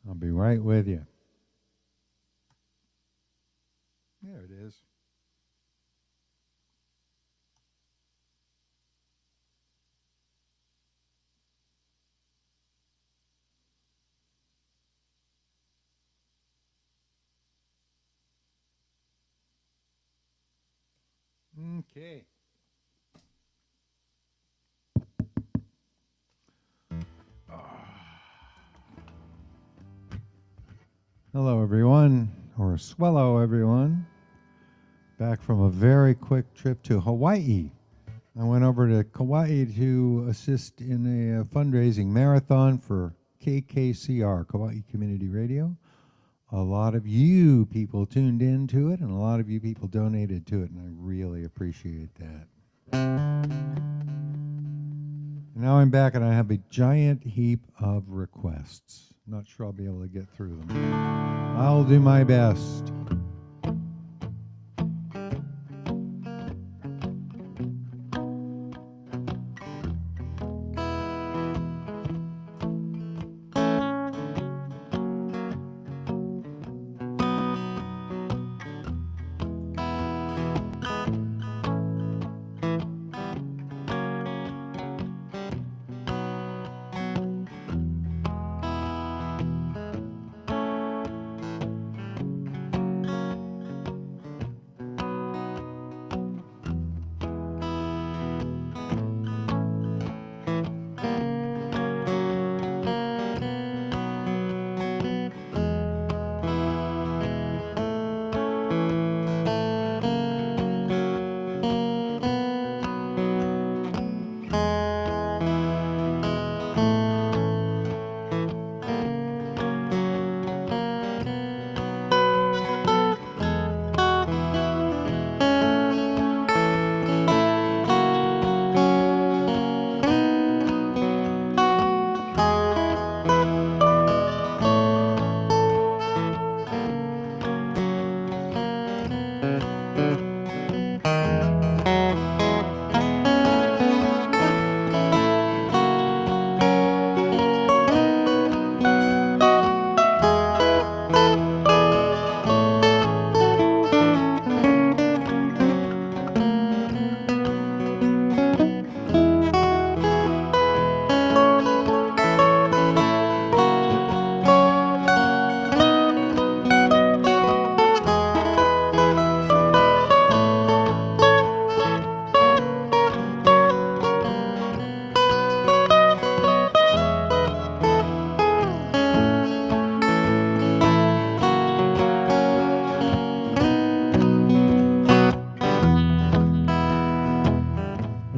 I'll be right with you. There it is. Okay. Hello, everyone, or swello, everyone. Back from a very quick trip to Hawaii. I went over to Kauai to assist in a fundraising marathon for KKCR, Kauai Community Radio. A lot of you people tuned in to it, and a lot of you people donated to it, and I really appreciate that. And now I'm back, and I have a giant heap of requests. Not sure I'll be able to get through them. I'll do my best.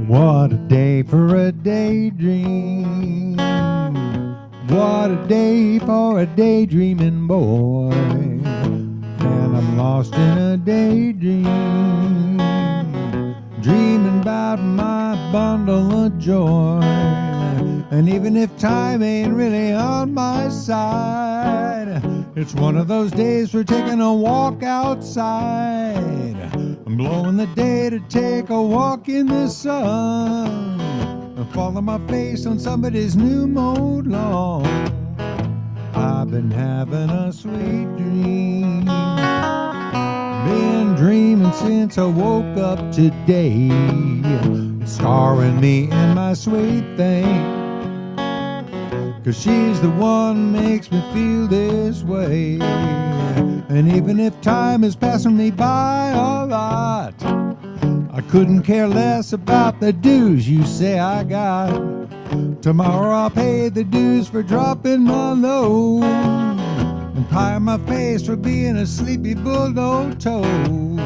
What a day for a daydream. What a day for a daydreaming boy. And I'm lost in a daydream, dreaming about my bundle of joy. And even if time ain't really on my side, it's one of those days for taking a walk outside. I'm blowing the day to take a walk in the sun and follow my face on somebody's new mowed lawn. I've been having a sweet dream, been dreaming since I woke up today, starring me and my sweet thing. 'Cause she's the one makes me feel this way. And even if time is passing me by a lot, I couldn't care less about the dues you say I got. Tomorrow I'll pay the dues for dropping my load and pie my face for being a sleepy bulldog toad.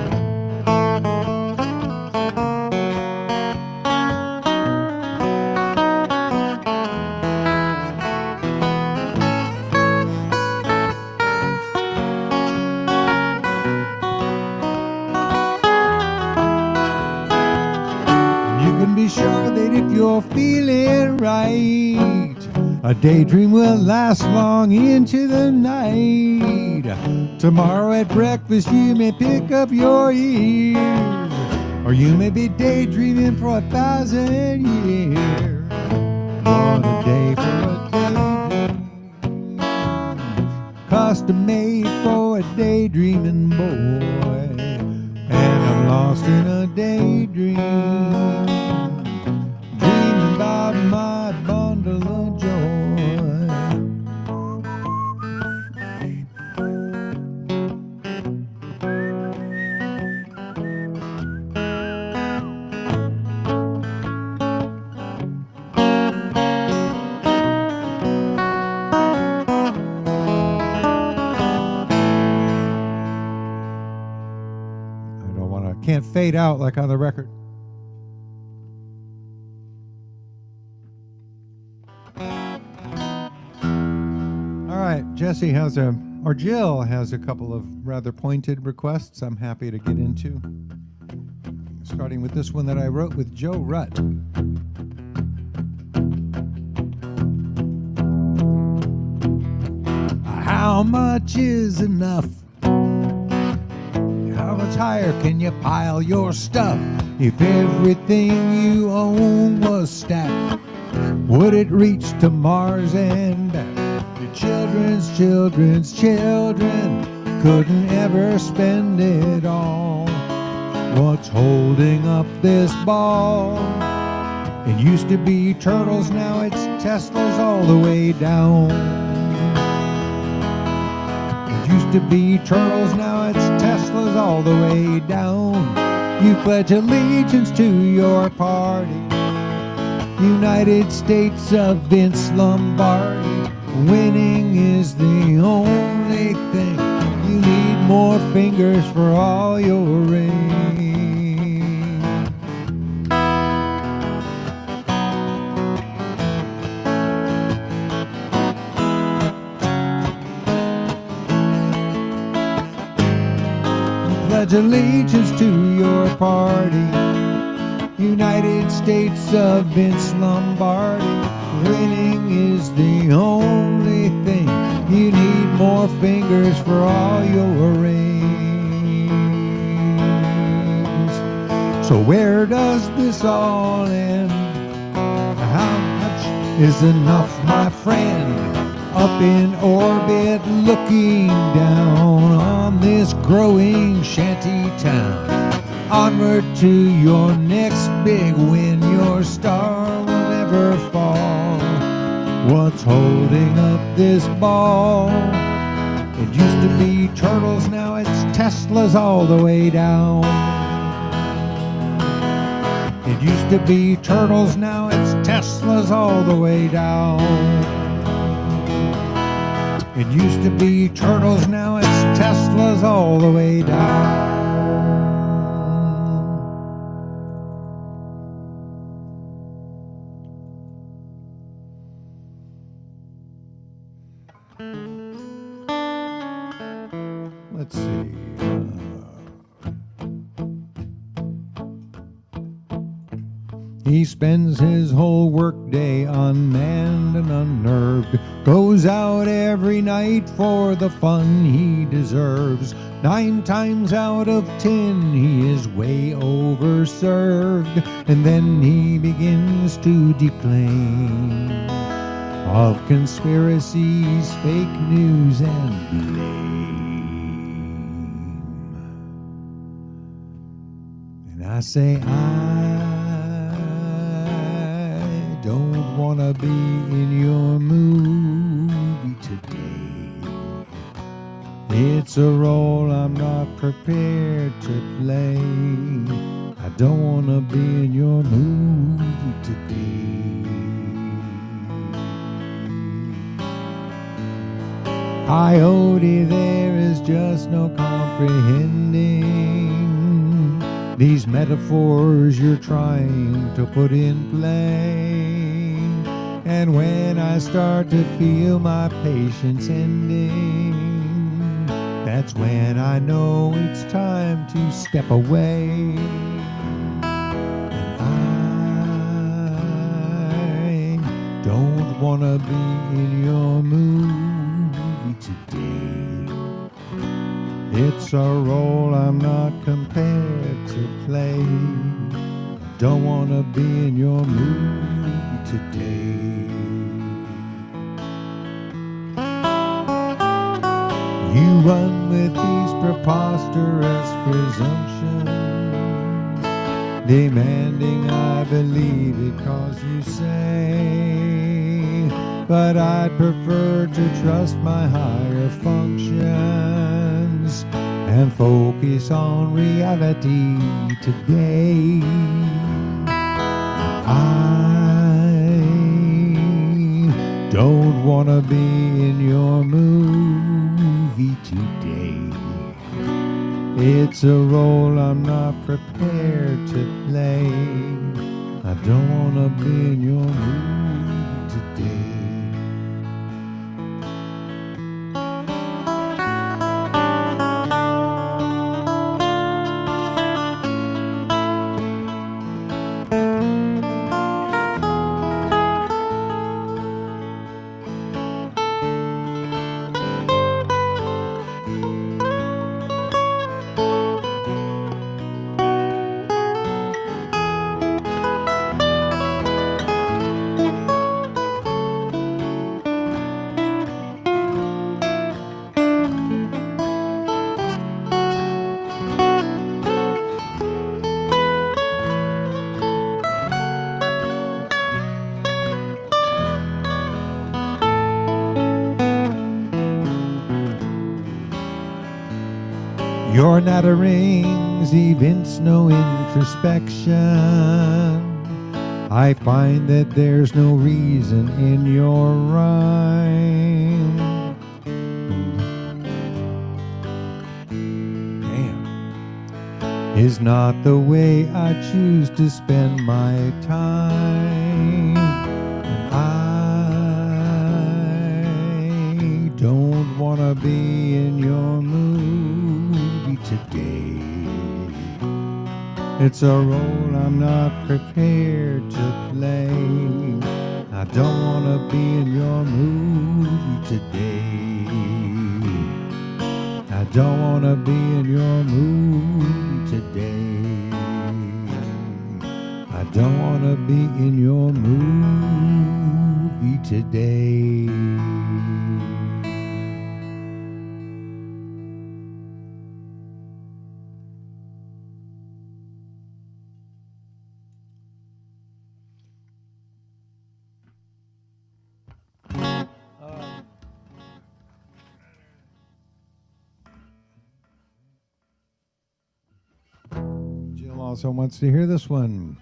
Be sure that if you're feeling right, a daydream will last long into the night. Tomorrow at breakfast you may pick up your ears, or you may be daydreaming for 1,000 years. What a day for a daydream. custom-made for a daydreaming boy. And I'm lost in a daydream, dreaming about my bundle of joy. Can't fade out like on the record. All right, Jesse has or Jill has a couple of rather pointed requests I'm happy to get into. Starting with this one that I wrote with Joe Rutt. How much is enough? How much higher can you pile your stuff? If everything you own was stacked, would it reach to Mars and back? Your children's children's children couldn't ever spend it all. What's holding up this ball? It used to be turtles, now it's Teslas all the way down. Used to be turtles, now it's Teslas all the way down. You pledge allegiance to your party, United States of Vince Lombardi. Winning is the only thing. You need more fingers for all your rings. Pledge allegiance to your party, United States of Vince Lombardi. Winning is the only thing. You need more fingers for all your rings. So where does this all end? How much is enough, my friend? Up in orbit, looking down on this growing shanty town. Onward to your next big win, your star will never fall. What's holding up this ball? It used to be turtles, now it's Teslas all the way down. It used to be turtles, now it's Teslas all the way down. It used to be turtles, now it's Teslas all the way down. Let's see. He spends his whole workday unmanned and unnerved, goes out every night for the fun he deserves. 9 times out of 10 he is way overserved, and then he begins to declaim of conspiracies, fake news, and blame. And I say, I don't wanna be in your movie today. It's a role I'm not prepared to play. I don't wanna be in your movie today. Coyote, there is just no comprehending these metaphors you're trying to put in play. And when I start to feel my patience ending, that's when I know it's time to step away. And I don't wanna be in your movie today. It's a role I'm not compared to play. Don't wanna be in your movie today. run with these preposterous presumptions, demanding I believe it 'cause you say. But I'd prefer to trust my higher functions and focus on reality today. I don't want to be in your movie today. It's a role I'm not prepared to play. I don't want to be in your movie today. Your natterings evince no introspection. I find that there's no reason in your rhyme. Damn. Is not the way I choose to spend my time. I don't want to be in your mood today. It's a role I'm not prepared to play. I don't want to be in your movie today. I don't want to be in your movie today. I don't want to be in your movie today. Jill also wants to hear this one.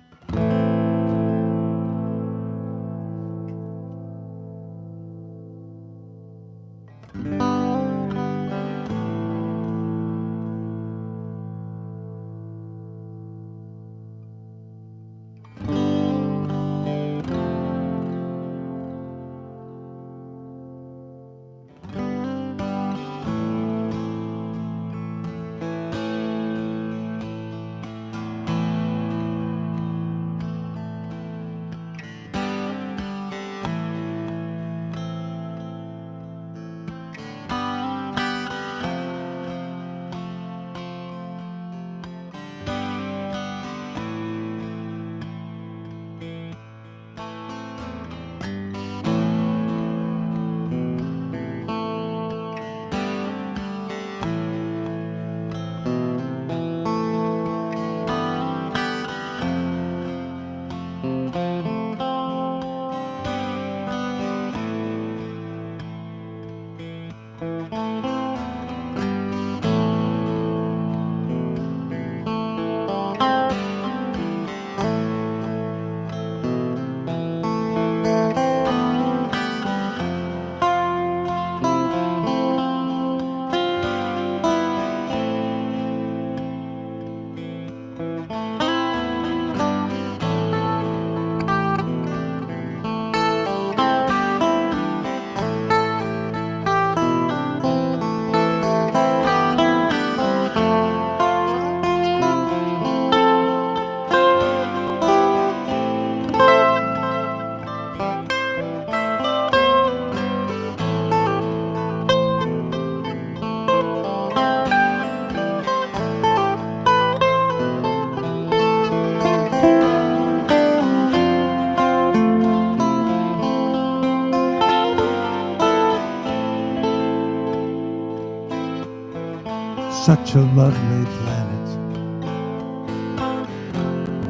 such a lovely planet.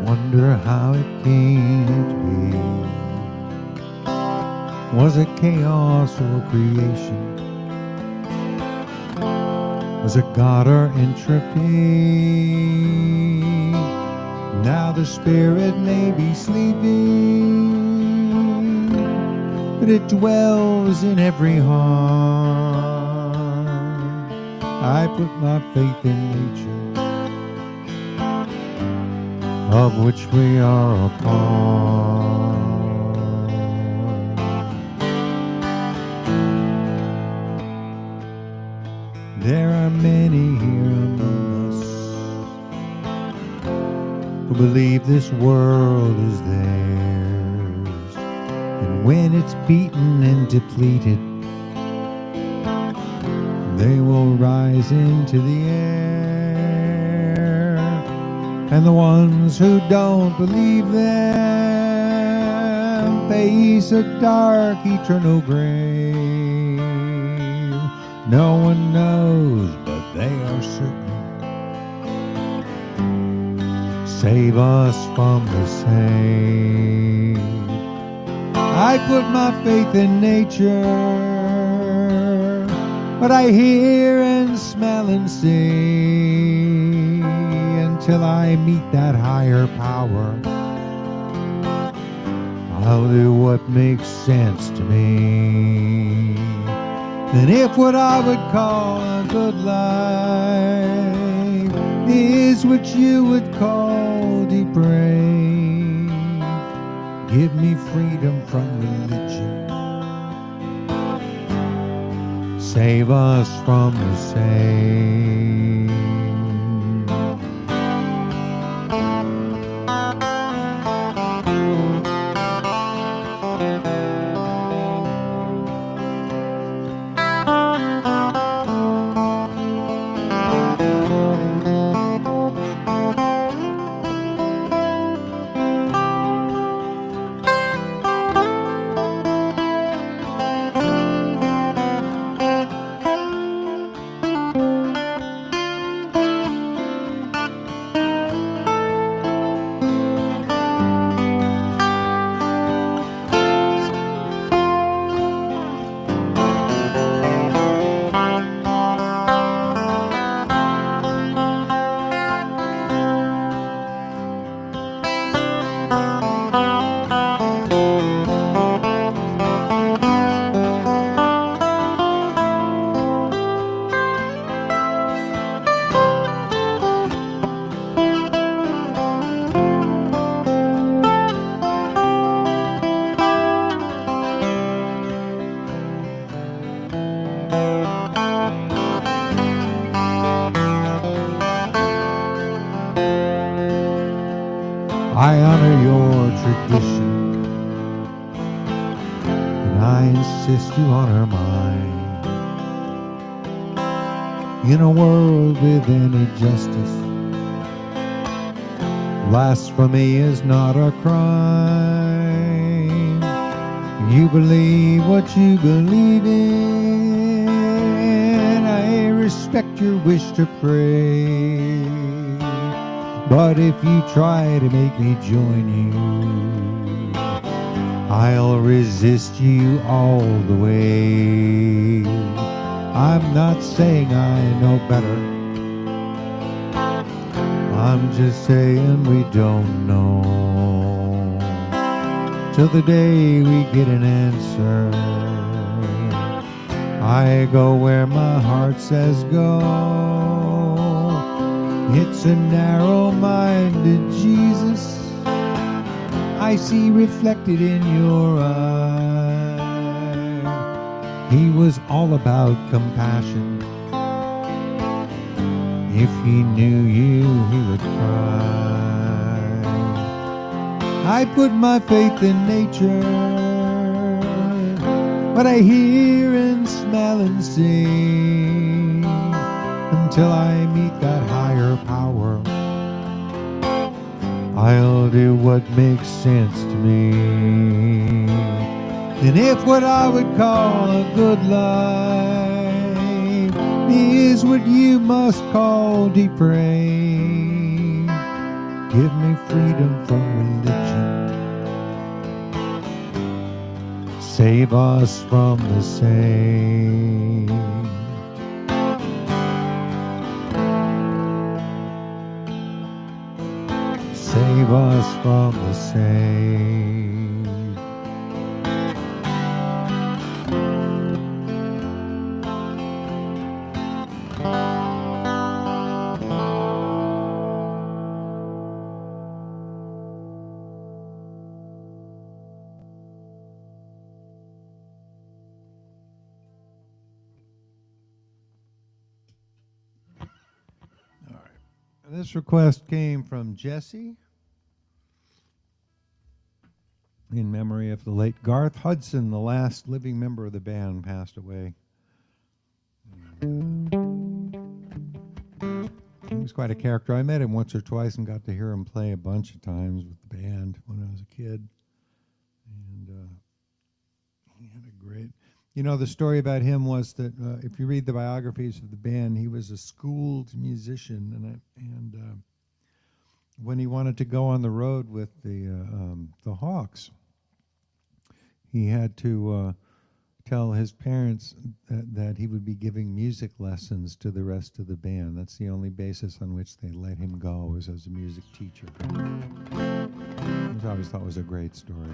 Wonder how it came to be. Was it chaos or creation? Was it God or entropy? Now the spirit may be sleeping, but it dwells in every heart. I put my faith in nature, of which we are a part. There are many here among us who believe this world is theirs, and when it's beaten and depleted, they will rise into the air. And the ones who don't believe them face a dark eternal grave. No one knows, but they are certain. Save us from the same. I put my faith in nature, but I hear and smell and see until I meet that higher power. I'll do what makes sense to me. And if what I would call a good life is what you would call depraved, give me freedom from religion. Save us from the same. I honor your tradition, and I insist you honor mine. In a world with any justice, blasphemy is not a crime. You believe what you believe in. I respect your wish to pray. But if you try to make me join you, I'll resist you all the way. I'm not saying I know better, I'm just saying we don't know till the day we get an answer. I go where my heart says go. It's a narrow-minded Jesus I see reflected in your eye. He was all about compassion. If he knew you, he would cry. I put my faith in nature, but I hear and smell and see until I meet that higher power. I'll do what makes sense to me. And if what I would call a good life is what you must call depraved. Give me freedom from religion. Save us from the same. Save us from the same. This request came from Jesse in memory of the late Garth Hudson, the last living member of the band, passed away. He was quite a character. I met him once or twice and got to hear him play a bunch of times with the band when I was a kid. And he had a great... You know, the story about him was that if you read the biographies of the band, he was a schooled musician, and when he wanted to go on the road with the Hawks, he had to tell his parents that he would be giving music lessons to the rest of the band. That's the only basis on which they let him go, was as a music teacher. Which I always thought was a great story.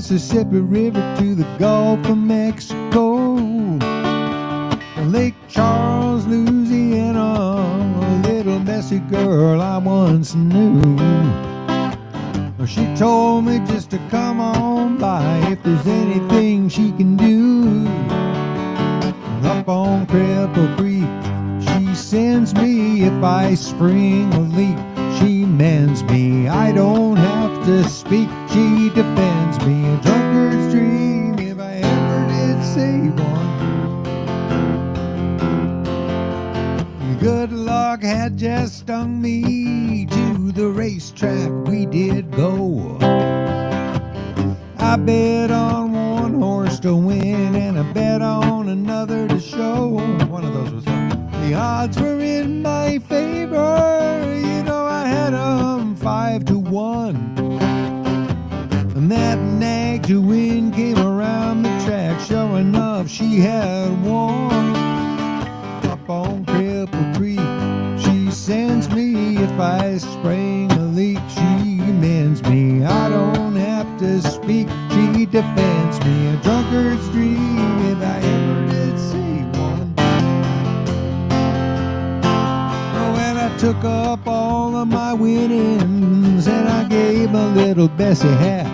Mississippi River to the Gulf of Mexico, Lake Charles, Louisiana, a little messy girl I once knew. She told me just to come on by if there's anything she can do. Up on Cripple Creek, she sends me if I spring a leak. She mends me, I don't have to speak. She defends me, a drunkard's dream, if I ever did see one. Good luck had just stung me. To the racetrack we did go. I bet on one horse to win, and I bet on another to show. One of those was the odds were in my favor. You know, I had 5 to 1. And that nag to win came around the track. Sure enough, she had won. Up on Cripple Creek, she sends me if I spring a leak. She mends me, I don't have to speak. She defends me, a drunkard's dream, if I ever did see one. all of my winnings, and I gave my little Bessie hat.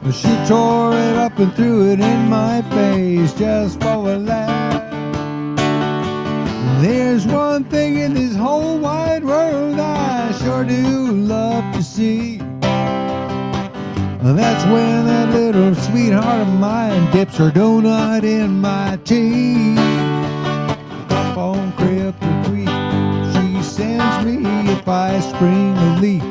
But she tore it up and threw it in my face just for a laugh. There's one thing in this whole wide world I sure do love to see. That's when that little sweetheart of mine dips her donut in my tea. Up on Cripple Creek, she sends me if I spring a leak.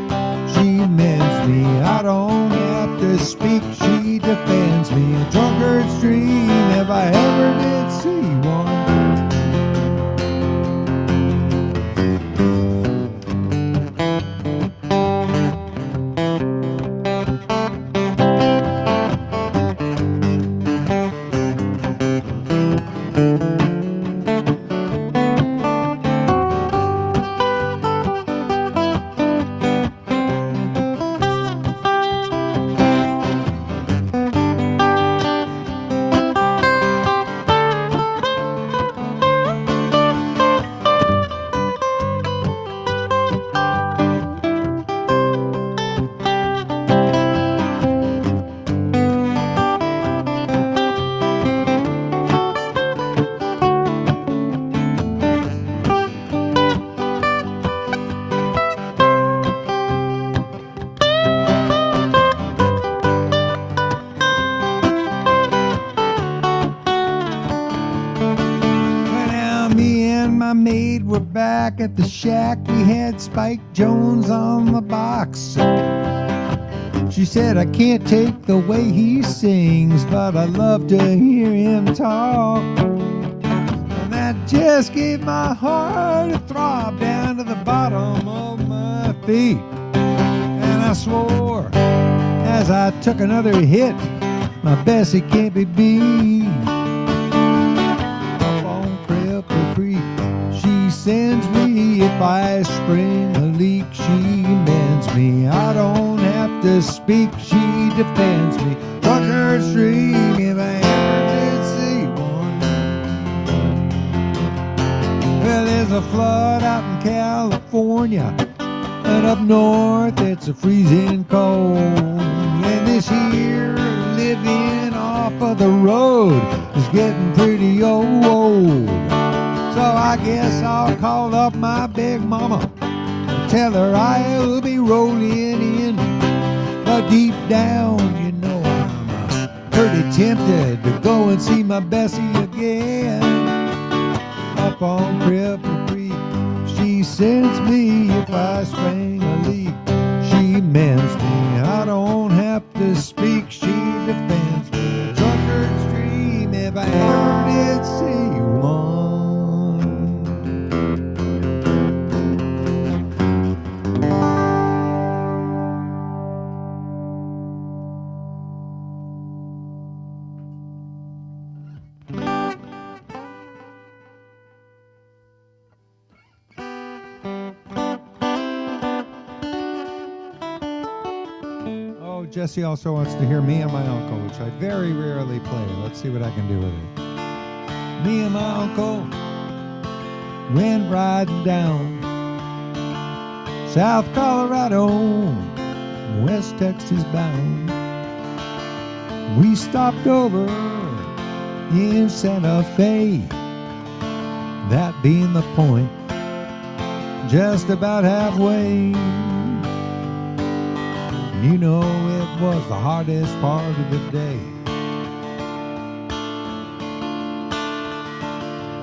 She mends me, I don't have to speak. She defends me, a drunkard's dream if I ever did see one. My maid were back at the shack. We had Spike Jones on the box. She said, I can't take the way he sings, but I love to hear him talk. And that just gave my heart a throb down to the bottom of my feet. And I swore as I took another hit, my Bessie can't be beat. Up on Cripple Creek, she sends me if I spring a leak. She mends me, I don't have to speak. She defends me, trucker's dream if I ever did see one. Well, there's a flood out in California, and up north it's a freezing cold. And this here living off of the road is getting pretty old. So I guess I'll call up my big mama and tell her I'll be rolling in. But deep down, you know, I'm pretty tempted to go and see my Bessie again. Up on Cripple Creek, she sends me if I spring a leak. She mends me, I don't have to speak. She defends me, drunkard's dream if I ever did see one. Jesse also wants to hear Me and My Uncle, which I very rarely play. Let's see what I can do with it. Me and my uncle went riding down South Colorado, West Texas bound. We stopped over in Santa Fe, that being the point, just about halfway. You know, it was the hardest part of the day.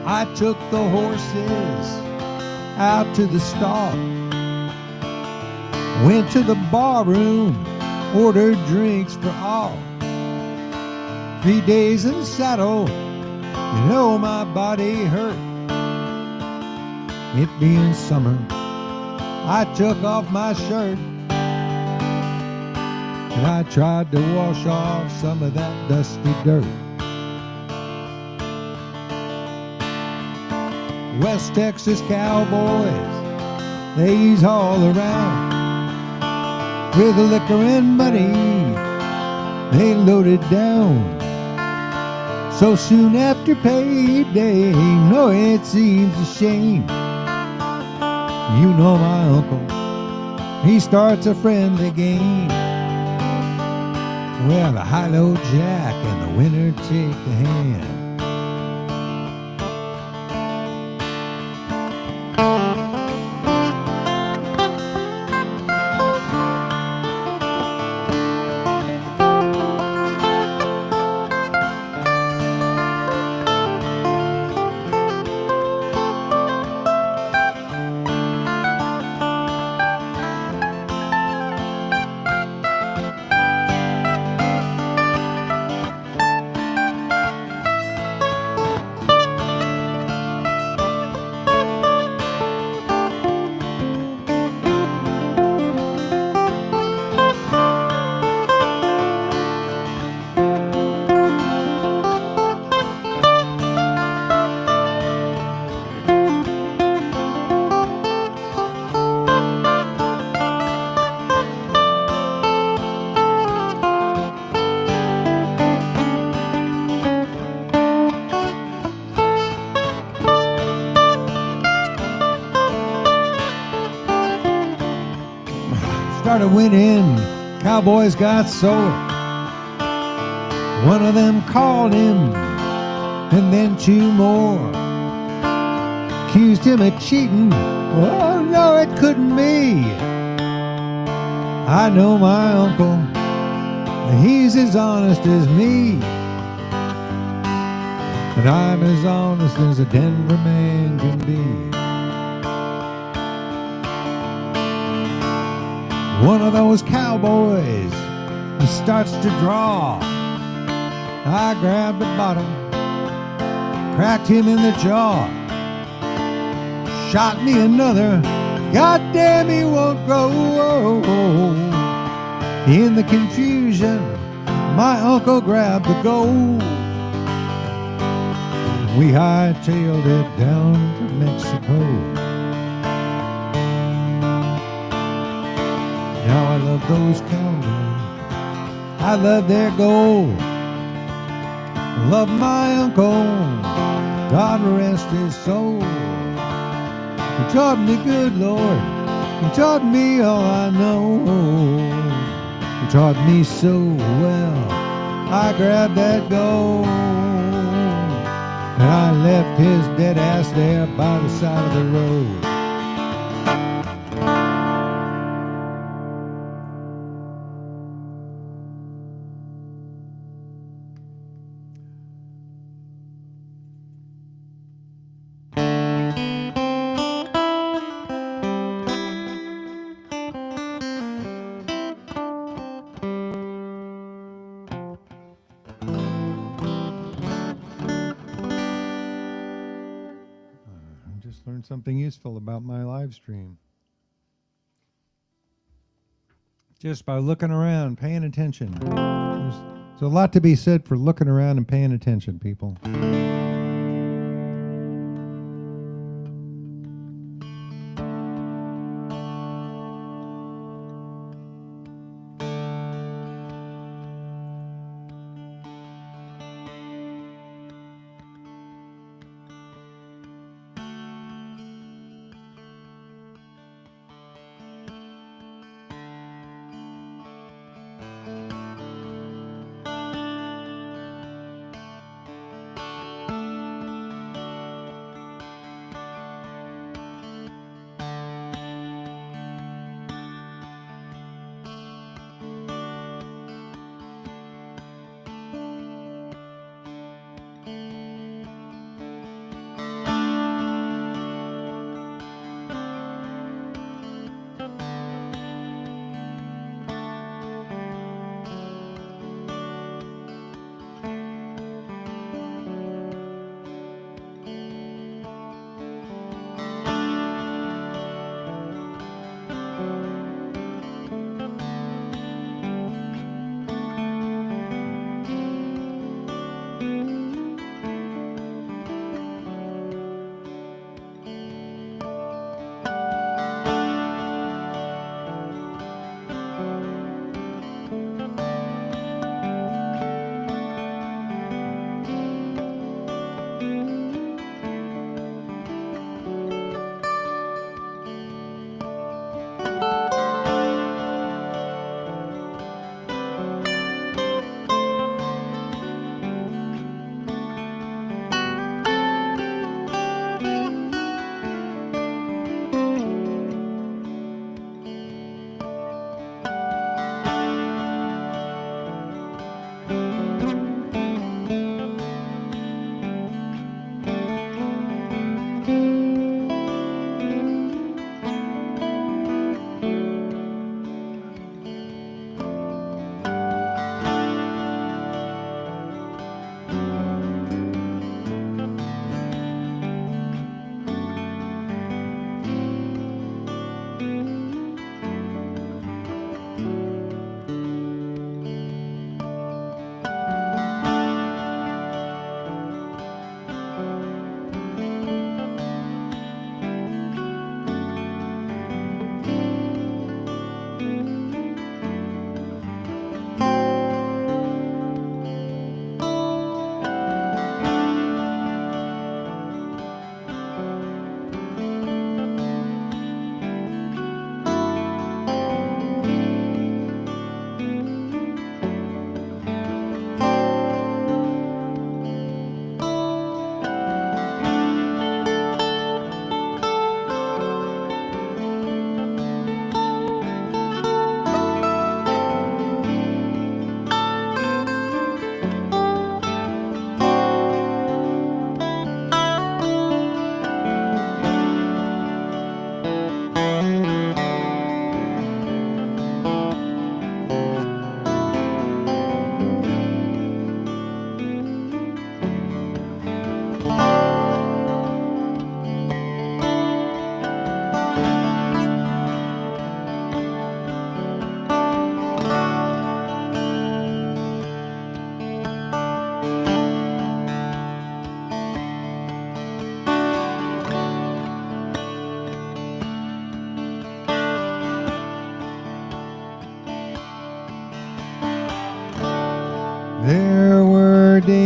I took the horses out to the stall, went to the bar room, ordered drinks for all. 3 days in the saddle, you know my body hurt. It being summer, I took off my shirt, and I tried to wash off some of that dusty dirt. West Texas cowboys, they's all around. With liquor and money, they loaded down. So soon after payday, no, it seems a shame You know my uncle, he starts a friendly game. Well, the high-low jack and the winner take the hand. Started winning, cowboys got sore. One of them called him, and then two more accused him of cheating. Oh no, it couldn't be. I know my uncle, he's as honest as me, and I'm as honest as a Denver man can be. One of those cowboys, he starts to draw. I grabbed the bottom, cracked him in the jaw. Shot me another, goddamn he won't grow. In the confusion, my uncle grabbed the gold. We hightailed it down to Mexico. Now I love those cowboys, I love their gold. I love my uncle, God rest his soul. He taught me, good Lord, he taught me all I know. He taught me so well, I grabbed that gold. And I left his dead ass there by the side of the road. Learn something useful about my live stream. Just by looking around, paying attention. There's a lot to be said for looking around and paying attention, people. were days,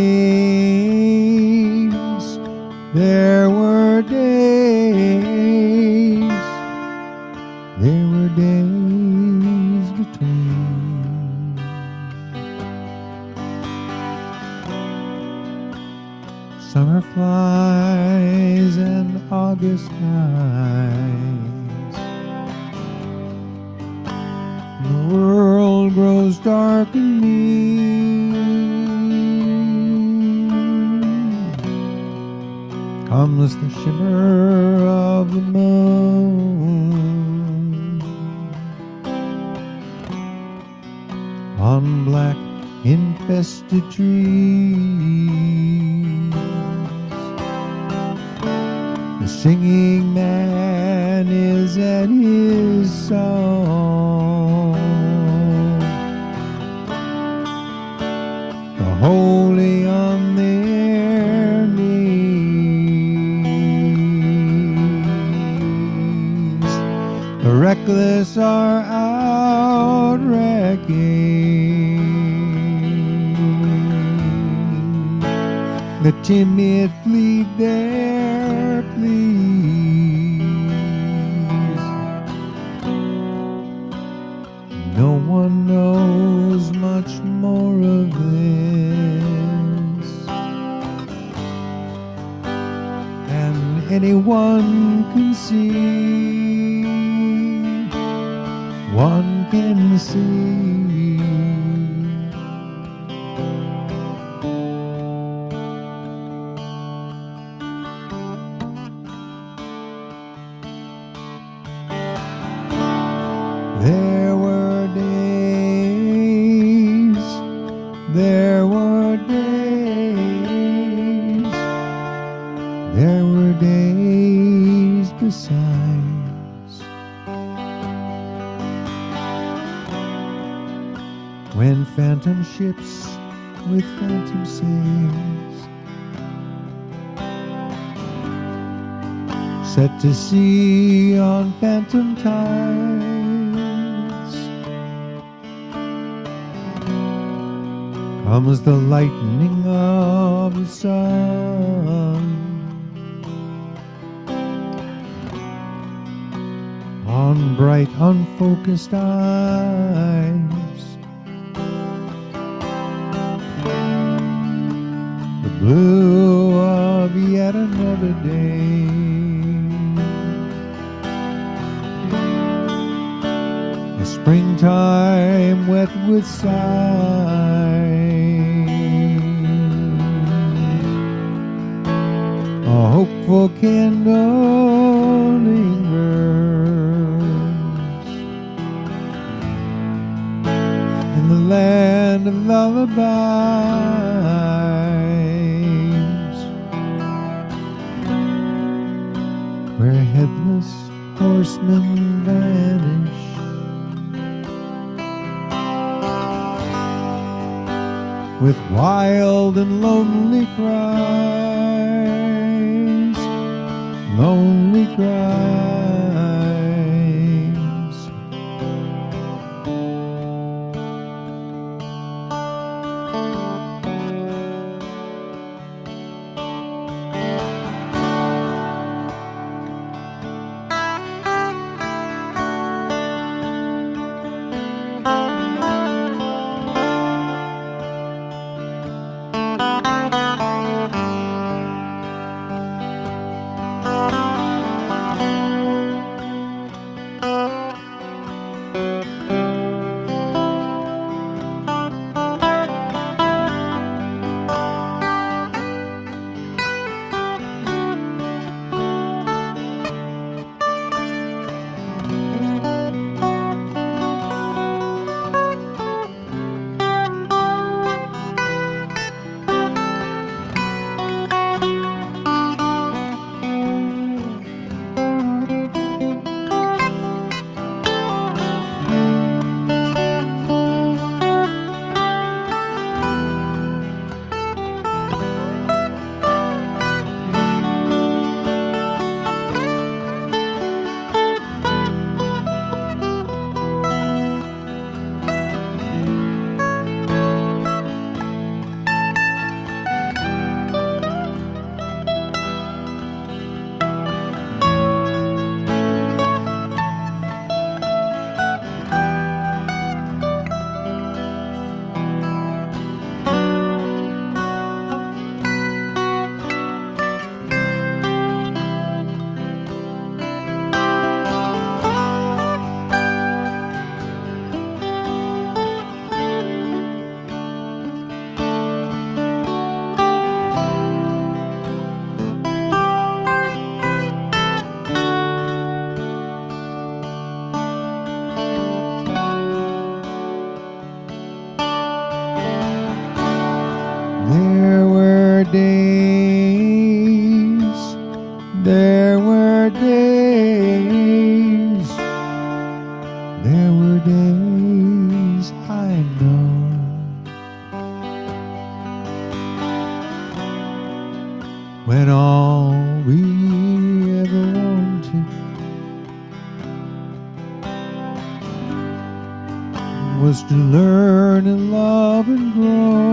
there were days, there were days between. Summer flies and August highs. The world grows dark and mean. Comes the shimmer of the moon on black infested trees. The singing man is at his song. The holy on their knees. The reckless are out wrecking. The timid plead their pleas. No one knows much more of this, and anyone can see, one can see. There were days, there were days, there were days besides, when phantom ships with phantom sails set to sea on phantom tides. Comes the lightning of the sun on bright unfocused eyes. The blue of yet another day. The springtime wet with sighs. A hopeful candle lingers in the land of lullabies, where headless horsemen vanish. With wild and lonely cries, lonely cries. There were days, there were days, there were days I know when all we ever wanted was to learn and love and grow.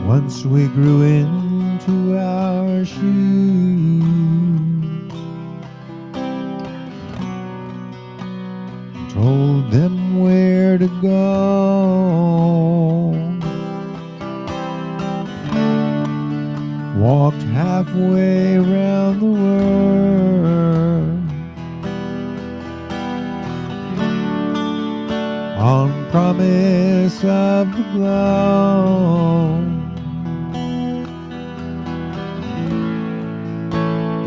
Once we grew into our shoes, told them where to go, walked halfway around the world on promise of the glow.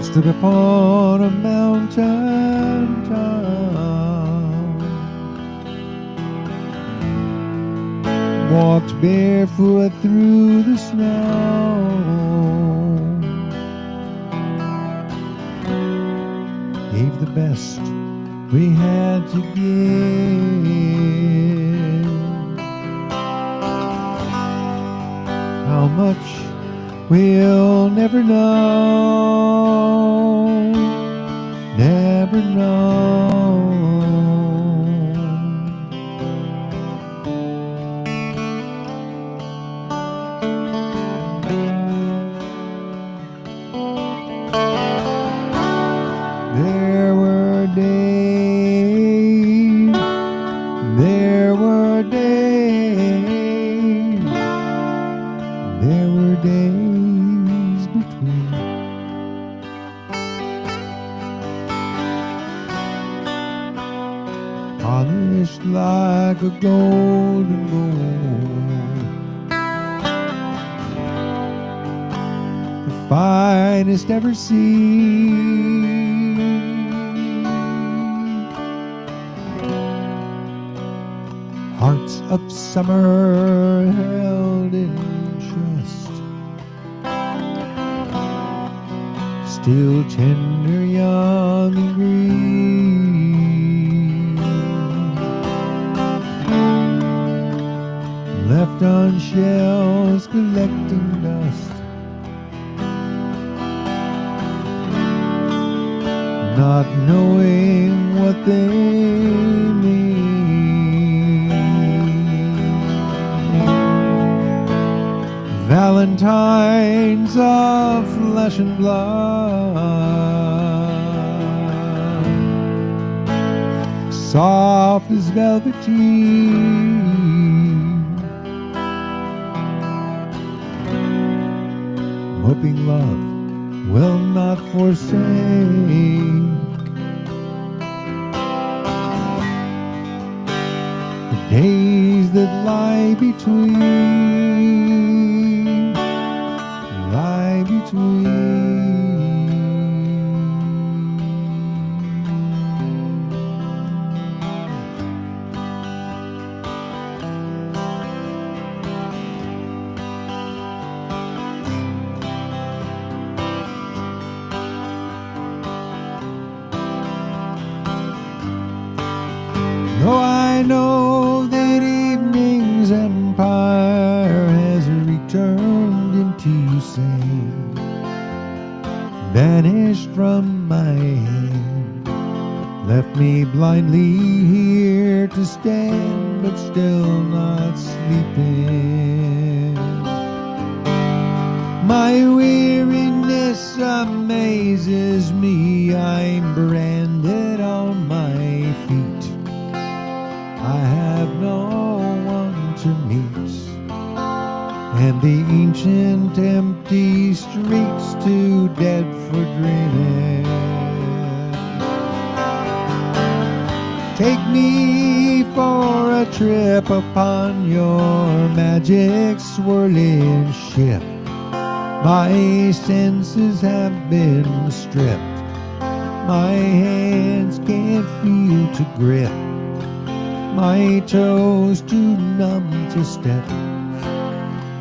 Stood upon a mountain top, walked barefoot through the snow, gave the best we had to give. How much we'll never know, never know. There were days, there were days, there were days between. Polished like a golden gold, the finest ever seen. Hearts of summer held in trust, still tender, young and green, left on shelves collecting dust, not knowing what they mean. Valentines of flesh and blood, soft as velveteen, hoping love will not forsake. The days that lie between, lie between. Though I know that evening's empire has returned into sand, vanished from my hand, left me blindly here to stand, but still not sleeping. My weariness amazes me, I'm branded on my feet. I have no one to meet, and the ancient empty streets too dead for dreaming. Take me for a trip upon your magic swirling ship. My senses have been stripped, my hands can't feel to grip my toes too numb to step.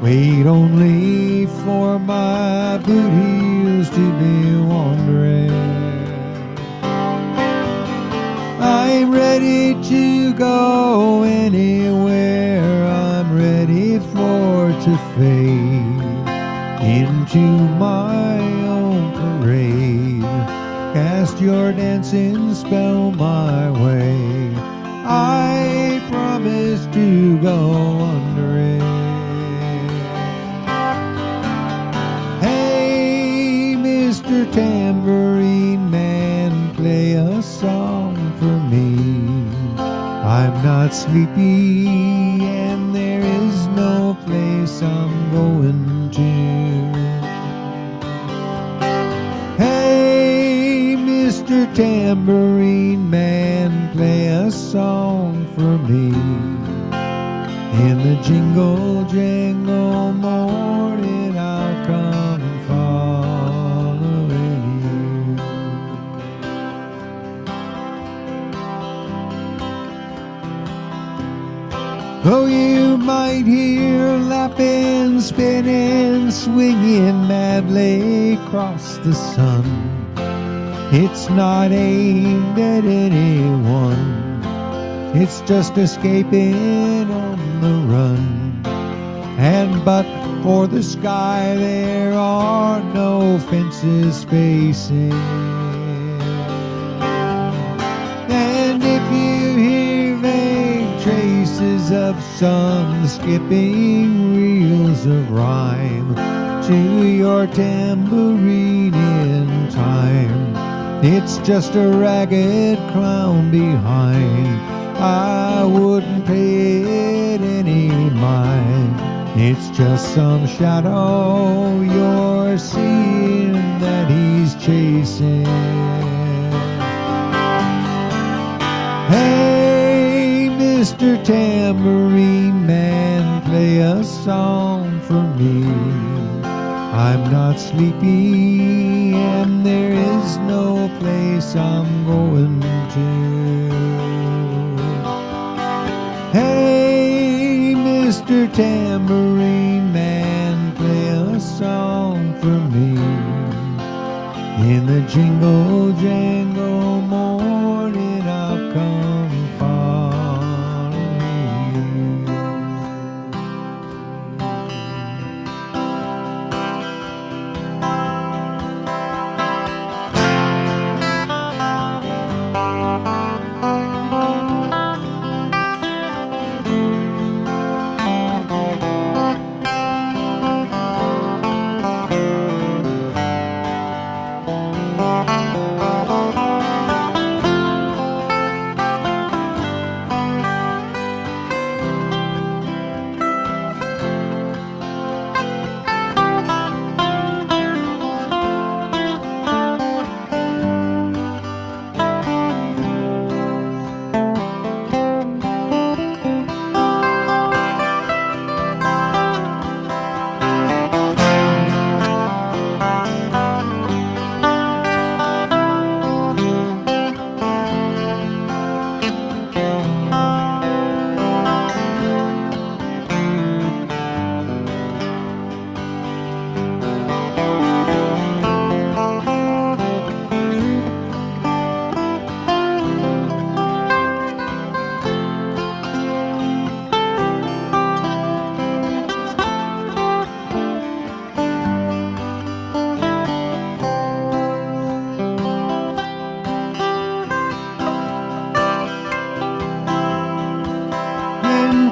Wait only for my boot heels to be wandering. I'm ready to go anywhere. I'm ready for to fade into my own parade. Cast your dancing spell my way. I promise to go under it. Hey, Mr. Tambourine Man, play a song for me. I'm not sleepy and there is no place I'm going to. Hey, Mr. Tambourine Man, play a song for me. In the jingle jangle morning I'll come following you. Oh, you might hear lapping, spinning, swinging madly across the sun. It's not aimed at anyone. It's just escaping on the run. And but for the sky there are no fences spacing. And if you hear vague traces of sun skipping reels of rhyme to your tambourine in time, it's just a ragged clown behind. I wouldn't pay it any mind. It's just some shadow you're seeing that he's chasing. Hey, Mr. Tambourine Man, play a song for me. I'm not sleepy and there is no place I'm going to. Hey, Mr. Tambourine Man, play a song for me. In the jingle jangle morning I'll come following you.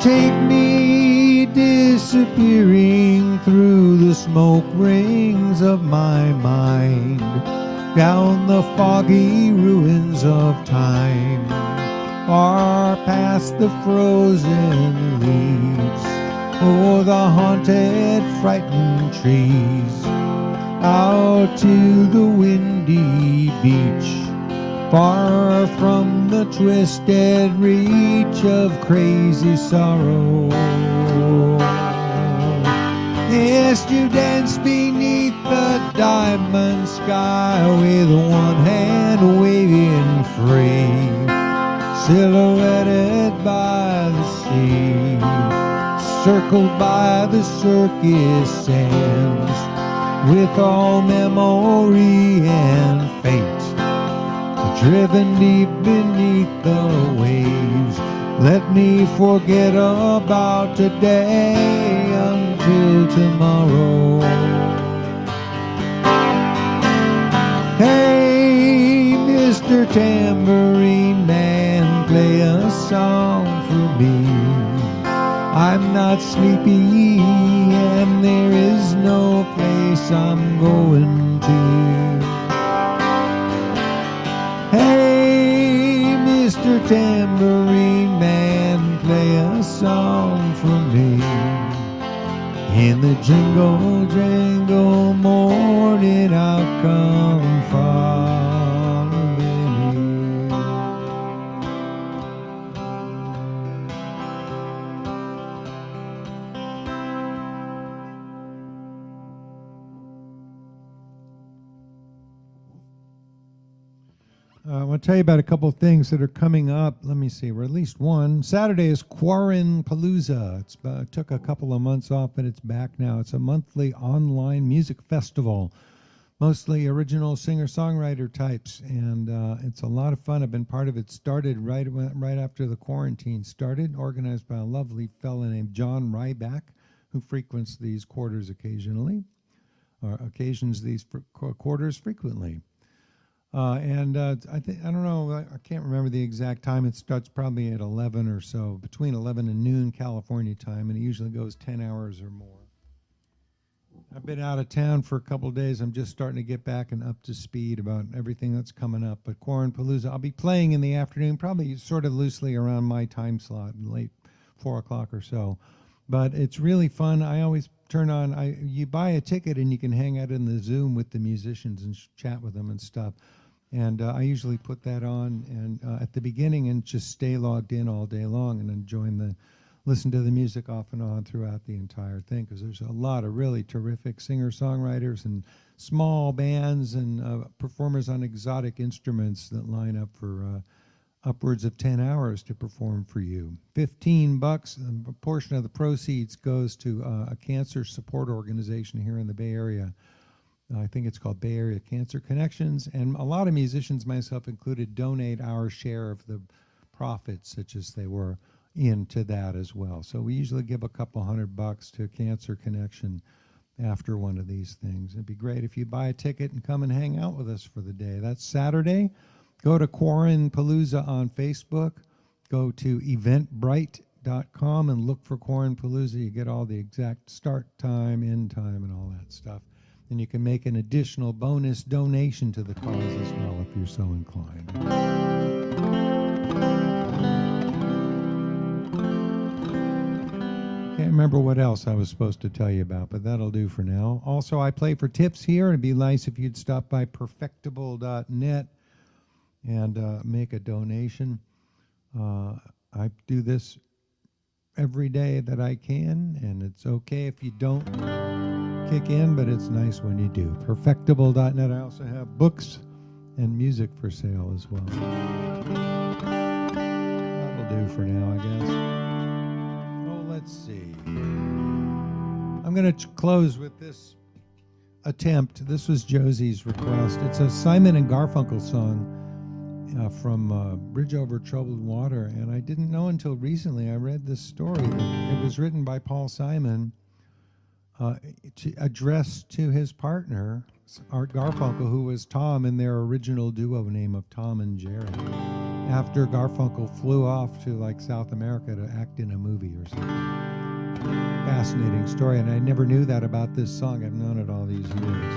Take me disappearing through the smoke rings of my mind, down the foggy ruins of time, far past the frozen leaves, o'er the haunted, frightened trees, out to the windy beach, far from the twisted reach of crazy sorrow. Yes, you dance beneath the diamond sky with one hand waving free, silhouetted by the sea, circled by the circus sands, with all memory and fate, driven deep beneath the waves. Let me forget about today until tomorrow. Hey, Mr. Tambourine Man, play a song for me. I'm not sleepy and there is no place I'm going to. Hey, Mr. Tambourine Man, play a song for me. In the jingle jangle morning I'll come following you. I want to tell you about a couple of things that are coming up. Let me see, or at least one. Saturday is Quarren Palooza. It took a couple of months off, but it's back now. It's a monthly online music festival, mostly original singer-songwriter types, and it's a lot of fun. I've been part of it. Started right after the quarantine started, organized by a lovely fella named John Ryback, who frequents these quarters occasionally, or occasions these quarters frequently. I don't know, I can't remember the exact time. It starts probably at 11 or so, between 11 and noon California time, and it usually goes 10 hours or more. I've been out of town for a couple of days. I'm just starting to get back and up to speed about everything that's coming up. But Quarren Palooza, I'll be playing in the afternoon, probably sort of loosely around my time slot, late 4 o'clock or so. But it's really fun. I always turn on, you buy a ticket and you can hang out in the Zoom with the musicians and chat with them and stuff. And I usually put that on and at the beginning and just stay logged in all day long and then listen to the music off and on throughout the entire thing, because there's a lot of really terrific singer-songwriters and small bands and performers on exotic instruments that line up for upwards of 10 hours to perform for you. $15, and a portion of the proceeds goes to a cancer support organization here in the Bay Area. I think it's called Bay Area Cancer Connections, and a lot of musicians, myself included, donate our share of the profits, such as they were, into that as well. So we usually give a couple $100 to Cancer Connection after one of these things. It'd be great if you buy a ticket and come and hang out with us for the day. That's Saturday. Go to Quarren Palooza on Facebook. Go to eventbrite.com and look for Quarren Palooza. You get all the exact start time, end time, and all that stuff. And you can make an additional bonus donation to the cause as well if you're so inclined. Can't remember what else I was supposed to tell you about, but that'll do for now. Also, I play for tips here. It'd be nice if you'd stop by perfectible.net and make a donation. I do this every day that I can, and it's okay if you don't kick in, but it's nice when you do. Perfectible.net. I also have books and music for sale as well. That'll do for now, I guess. Oh, let's see. I'm going to close with this attempt. This was Josie's request. It's a Simon and Garfunkel song from Bridge Over Troubled Water, and I didn't know until recently. I read this story that it was written by Paul Simon addressed to his partner, Art Garfunkel, who was Tom in their original duo name of Tom and Jerry, after Garfunkel flew off to like South America to act in a movie or something. Fascinating story, and I never knew that about this song. I've known it all these years.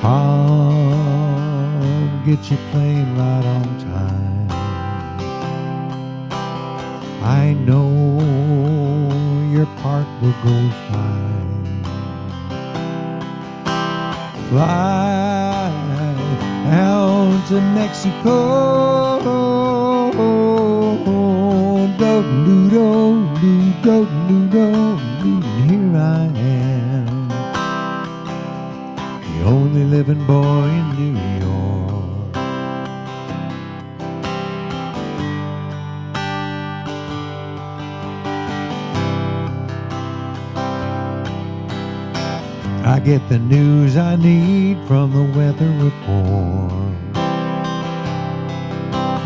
I'll get your plane right on time. I know your part will go fine. Fly out to Mexico. Here I am, the only living boy in New York. I get the news I need from the weather report.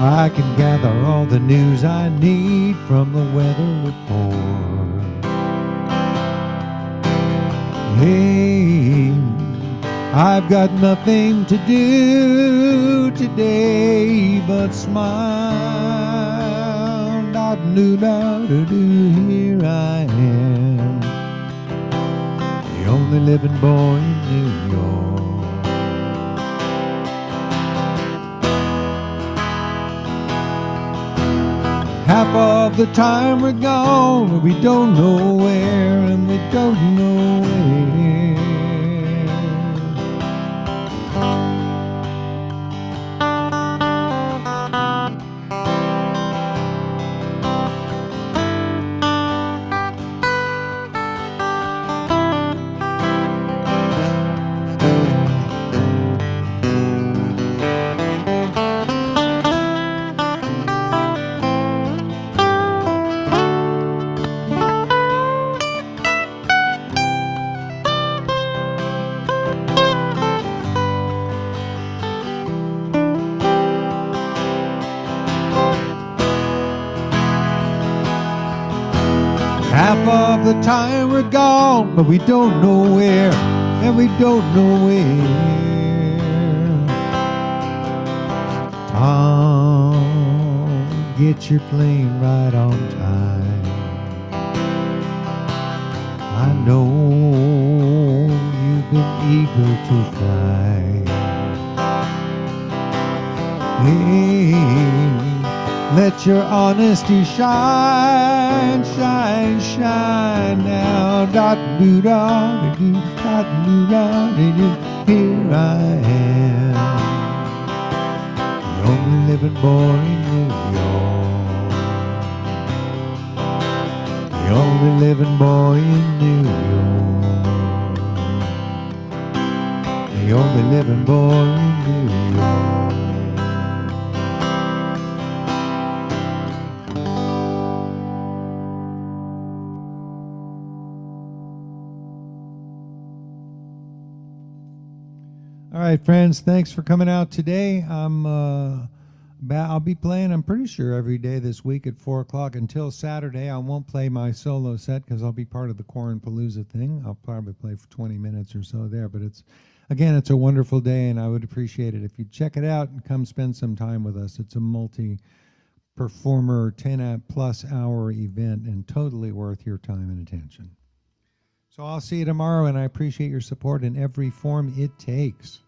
I can gather all the news I need from the weather report. Hey, I've got nothing to do today but smile. Here I am, the only living boy in New York. Half of the time we're gone, we don't know where, and we don't know where. Half of the time we're gone, but we don't know where, and we don't know where. Tom, get your plane right on time. I know you've been eager to fly. Hey, let your honesty shine, shine, shine now. Dot-doo-da-doo, dot-doo-da-doo. Here I am, the only living boy in New York. The only living boy in New York. The only living boy in New York. All right, friends, thanks for coming out today. I'll be playing, I'm pretty sure, every day this week at 4 o'clock until Saturday. I won't play my solo set because I'll be part of the Quarren-Palooza thing. I'll probably play for 20 minutes or so there. But it's a wonderful day, and I would appreciate it if you check it out and come spend some time with us. It's a multi-performer, 10-plus hour event and totally worth your time and attention. So I'll see you tomorrow, and I appreciate your support in every form it takes.